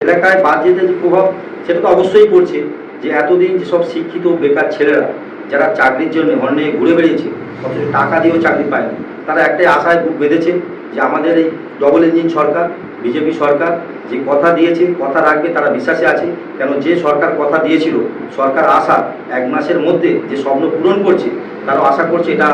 এলাকায় বাজেটের যে প্রভাব সেটা তো অবশ্যই পড়ছে। যে এতদিন যেসব শিক্ষিত বেকার ছেলেরা যারা চাকরির জন্য অনেক ঘুরে বেরিয়েছে, অথচ টাকা দিয়েও চাকরি পায়নি, তারা একটাই আশায় বুক বেঁধেছে যে আমাদের এই ডবল ইঞ্জিন সরকার, বিজেপি সরকার যে কথা দিয়েছে কথা রাখবে, তারা বিশ্বাসে আছে। কেন, যে সরকার কথা দিয়েছিল, সরকার আশা 1 মাসের মধ্যে যে স্বপ্ন পূরণ করছে, তারাও আশা করছে এটা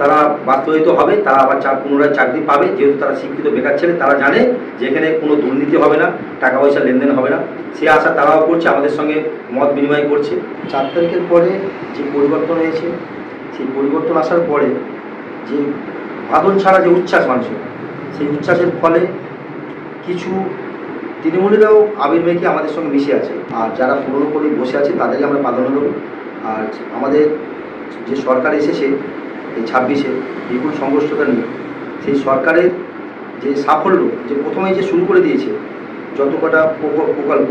তারা বাস্তবায়িত হবে, তারা আবার পুনরায় চাকরি পাবে। যেহেতু তারা শিক্ষিত বেকার ছেলে, তারা জানে যে এখানে কোনো দুর্নীতি হবে না, টাকা পয়সা লেনদেন হবে না, সে আশা তারাও করছে, আমাদের সঙ্গে মত বিনিময় করছে। 4 তারিখের পরে যে পরিবর্তন হয়েছে, সেই পরিবর্তন আসার পরে যে বাদল ছাড়া যে উচ্ছ্বাস মানুষের, সেই উচ্ছ্বাসের ফলে কিছু তৃণমূলীরাও আবির্বেগে আমাদের সঙ্গে মিশে আছে। আর যারা পুরনো করে বসে আছে তাদেরকে আমরা প্রাধান্য দেবো। আর আমাদের যে সরকার এসেছে এই 26-এ বিপুল সংঘর্ষতা নিয়ে, সেই সরকারের যে সাফল্য, যে প্রথমেই যে শুরু করে দিয়েছে যত কটা প্রকল্প,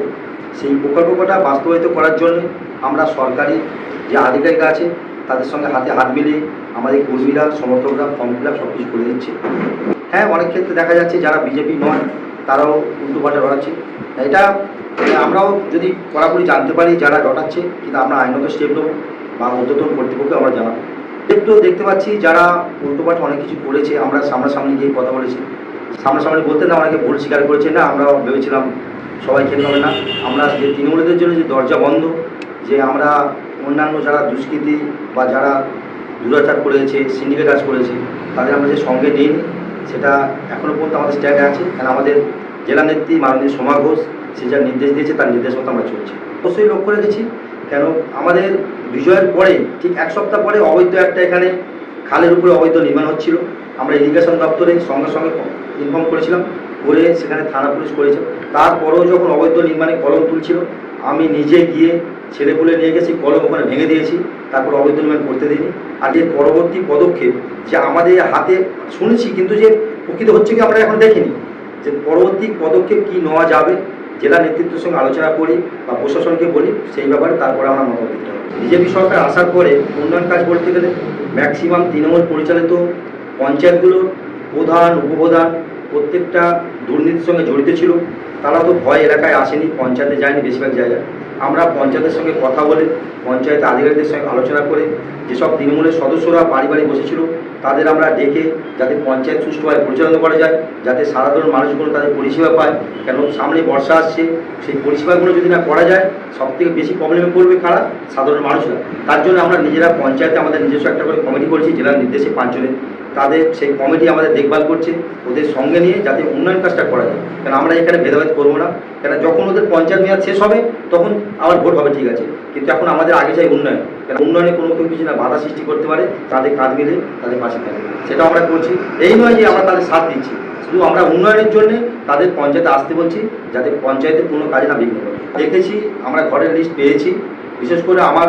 সেই প্রকল্প কটা বাস্তবায়িত করার জন্য আমরা সরকারি যে আধিকারিক আছে তাদের সঙ্গে হাতে হাত মিলিয়ে আমাদের কর্মীরা, সমর্থকরা ফর্ম ফিল আপ সব কিছু করে দিচ্ছে। হ্যাঁ, অনেক ক্ষেত্রে দেখা যাচ্ছে যারা বিজেপি নয় তারাও উল্টোপাল্টা রটাচ্ছে। এটা আমরাও যদি কড়াকড়ি জানতে পারি যারা রটাচ্ছে, কিন্তু আমরা আইনত স্টেপ নেব বা ঊর্ধ্বতন কর্তৃপক্ষকে আমরা জানাবো। একটু দেখতে পাচ্ছি যারা উল্টোপাল্টা অনেক কিছু করেছে, আমরা সামনাসামনি গিয়ে কথা বলেছি। সামনাসামনি বলতে না, অনেকে ভুল স্বীকার করেছে, না আমরা ভেবেছিলাম সবাই খেতে হবে না। আমরা যে তৃণমূলীদের জন্য যে দরজা বন্ধ, যে আমরা অন্যান্য যারা দুষ্কৃতি বা যারা দুরাচার করেছে, সিন্ডিকেট কাজ করেছে, তাদের আমরা যে সঙ্গে নিই, সেটা এখনও পর্যন্ত আমাদের স্ট্যান্ডে আছে। কারণ আমাদের জেলা নেত্রী মাননীয় সোমা ঘোষ সে যা নির্দেশ দিয়েছে তার নির্দেশ মতো আমরা চলছি। অবশ্যই লক্ষ্য রেখেছি, কেন আমাদের বিজয়ের পরে ঠিক 1 সপ্তাহ পরে অবৈধ একটা এখানে খালের উপরে অবৈধ নির্মাণ হচ্ছিল। আমরা ইরিগেশন দপ্তরে সঙ্গে সঙ্গে ইনফর্ম করেছিলাম, করে সেখানে থানা পুলিশ করেছে। তারপরেও যখন অবৈধ নির্মাণে কলম তুলছিল, আমি নিজে গিয়ে ছেলেপুলে নিয়ে গেছি, কলম ওখানে ভেঙে দিয়েছি, তারপর অবৈধ নির্মাণ করতে দিইনি। আর যে পরবর্তী পদক্ষেপ যে আমাদের হাতে শুনেছি, কিন্তু যে প্রকৃত হচ্ছে কি আমরা এখন দেখিনি, যে পরবর্তী পদক্ষেপ কী নেওয়া যাবে জেলা নেতৃত্বের সঙ্গে আলোচনা করি বা প্রশাসনকে বলি, সেই ব্যাপারে তারপরে আমরা মতামত দিতে হবে। বিজেপি সরকার আসার পরে উন্নয়ন কাজ বলতে গেলে ম্যাক্সিমাম তৃণমূল পরিচালিত পঞ্চায়েতগুলোর প্রধান, উপপ্রধান প্রত্যেকটা দুর্নীতির সঙ্গে জড়িত ছিল। তারা তো ভয় এলাকায় আসেনি, পঞ্চায়েতে যায়নি বেশিরভাগ জায়গায়। আমরা পঞ্চায়েতের সঙ্গে কথা বলে, পঞ্চায়েত আধিকারিকদের সঙ্গে আলোচনা করে, যেসব তৃণমূলের সদস্যরা বাড়ি বাড়ি বসেছিল তাদের আমরা ডেকে যাতে পঞ্চায়েত সুষ্ঠুভাবে পরিচালনা করা যায়, যাতে সাধারণ মানুষগুলো তাদের পরিষেবা পায়। কেন সামনে বর্ষা আসছে, সেই পরিষেবাগুলো যদি না করা যায়, সবথেকে বেশি প্রবলেমে পড়বে কারা? সাধারণ মানুষরা। তার জন্য আমরা নিজেরা পঞ্চায়েতে আমাদের নিজস্ব একটা করে কমিটি করেছি, জেলার নির্দেশে 5 জনের। তাদের সেই কমিটি আমাদের দেখভাল করছে, ওদের সঙ্গে নিয়ে যাতে উন্নয়ন কাজটা করা যায়। কেন আমরা এখানে ভেদাভেদ করবো না, কেন যখন ওদের পঞ্চায়েত মেয়াদ শেষ হবে তখন আবার ভোট হবে, ঠিক আছে, কিন্তু এখন আমাদের আগে চাই উন্নয়ন। কেন উন্নয়নে কোনো কেউ কিছু না বাধা সৃষ্টি করতে পারে, তাদের কাঁধ মিলে তাদের পাশে থাকে, সেটাও আমরা করছি। এই নয় যে আমরা তাদের সাথ দিচ্ছি, শুধু আমরা উন্নয়নের জন্যে তাদের পঞ্চায়েতে আসতে বলছি, যাতে পঞ্চায়েতের কোনো কাজে না বিঘ্ন করে। দেখেছি আমরা ঘরের লিস্ট পেয়েছি, বিশেষ করে আমার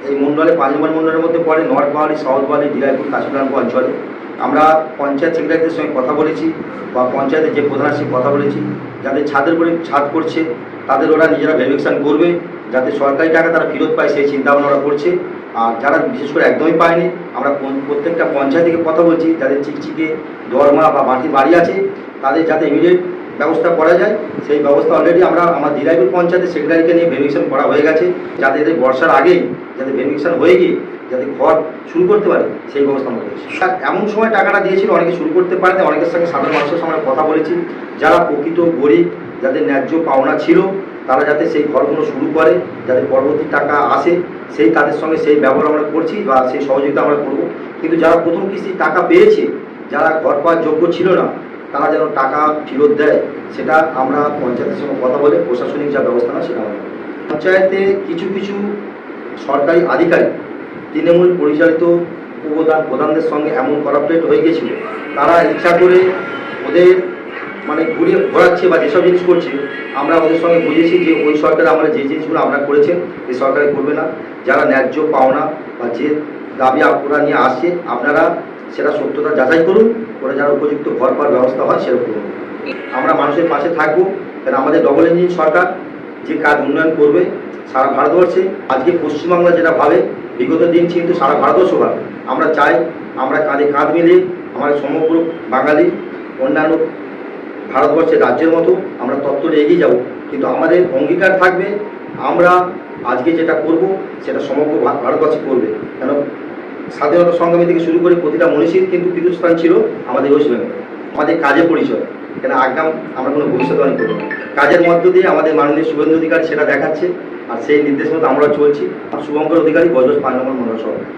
এই মণ্ডলে 5 নম্বর মণ্ডলের মধ্যে পড়ে নর্থ বাওয়ালি, সাউথ বাওয়ালি, ডিলাইপুর, কাশিমরামপুর অঞ্চলে। আমরা পঞ্চায়েত সেক্রেটারিদের সঙ্গে কথা বলেছি বা পঞ্চায়েতের যে প্রধান সে কথা বলেছি, যাদের ছাদের উপরে ছাদ করছে তাদের ওরা নিজেরা ভেরিফিকেশন করবে, যাতে সরকারি টাকা তারা ফেরত পায় সেই চিন্তাভাবনা ওরা করছে। আর যারা বিশেষ করে একদমই পায়নি, আমরা প্রত্যেকটা পঞ্চায়েত থেকে কথা বলছি, যাদের চিকচিকে দরমা বা মাটির বাড়ি আছে তাদের যাতে ইমিডিয়েট ব্যবস্থা করা যায়, সেই ব্যবস্থা অলরেডি আমরা আমার দিলাইপুর পঞ্চায়েতের সেক্রেটারিকে নিয়ে ভেরিফিকেশন করা হয়ে গেছে, যাতে এদের বর্ষার আগেই যাতে ভেরিফিকেশন হয়ে গিয়ে যাতে ঘর শুরু করতে পারে সেই ব্যবস্থা আমরা করেছি। এমন সময় টাকাটা দিয়েছিল অনেকে শুরু করতে পারে না, অনেকের সঙ্গে সাধারণ মানুষের সঙ্গে কথা বলেছি, যারা প্রকৃত গরিব, যাদের ন্যায্য পাওনা ছিল, তারা যাতে সেই ঘরগুলো শুরু করে, যাতে পরবর্তী টাকা আসে, সেই তাদের সঙ্গে সেই ব্যবহার আমরা করছি বা সেই সহযোগিতা আমরা করব। কিন্তু যারা প্রথম কিস্তির টাকা পেয়েছে, যারা ঘর পাওয়ার যোগ্য ছিল না, তারা যেন টাকা ফেরত দেয়, সেটা আমরা পঞ্চায়েতের সঙ্গে কথা বলে প্রশাসনিক যা ব্যবস্থা না সেটা আমরা। পঞ্চায়েতে কিছু কিছু সরকারি আধিকারিক তৃণমূল পরিচালিত প্রধানদের সঙ্গে এমন করাপ্টেড হয়ে গেছিল, তারা ইচ্ছা করে ওদের মানে ঘোরাচ্ছে বা যেসব জিনিস করছে, আমরা ওদের সঙ্গে বুঝেছি যে ওই সরকারে আমরা যে জিনিসগুলো আমরা করেছেন এই সরকারে করবে না। যারা ন্যায্য পাওনা বা যে দাবি ওরা নিয়ে আসছে, আপনারা সেটা সত্যতা যাচাই করুন, ওরা যারা উপযুক্ত ঘর পাওয়ার ব্যবস্থা হয় সেটা করুন। আমরা মানুষের পাশে থাকবো, কারণ আমাদের ডবল ইঞ্জিন সরকার যে কাজ উন্নয়ন করবে সারা ভারতবর্ষে। আজকে পশ্চিমবাংলা যেটা ভাবে, বিগত দিন কিন্তু সারা ভারতবর্ষ ভাবে। আমরা চাই আমরা কাঁধে কাঁধ মিলিয়ে আমাদের সমগ্র বাঙালি অন্যান্য ভারতবর্ষের রাজ্যের মতো আমরা তত্ত্ব এগিয়ে যাব। কিন্তু আমাদের অঙ্গীকার থাকবে আমরা আজকে যেটা করব সেটা সমগ্র ভারতবাসী করবে। কেন স্বাধীনতা সংগ্রামী থেকে শুরু করে প্রতিটা মনীষীর কিন্তু পীঠস্থান ছিল আমাদের ওয়েস্ট বেঙ্গল। আমাদের কাজে পরিচয়, কেন আগাম আমরা কোনো ভবিষ্যৎবাণী করবো না, কাজের মধ্য দিয়ে আমাদের মাননীয় শুভেন্দু অধিকারী সেটা দেখাচ্ছে, আর সেই নির্দেশ মতো আমরা চলছি। শুভঙ্কর অধিকারী, বজবজ 5 নম্বর মন্ডল সভাপতি।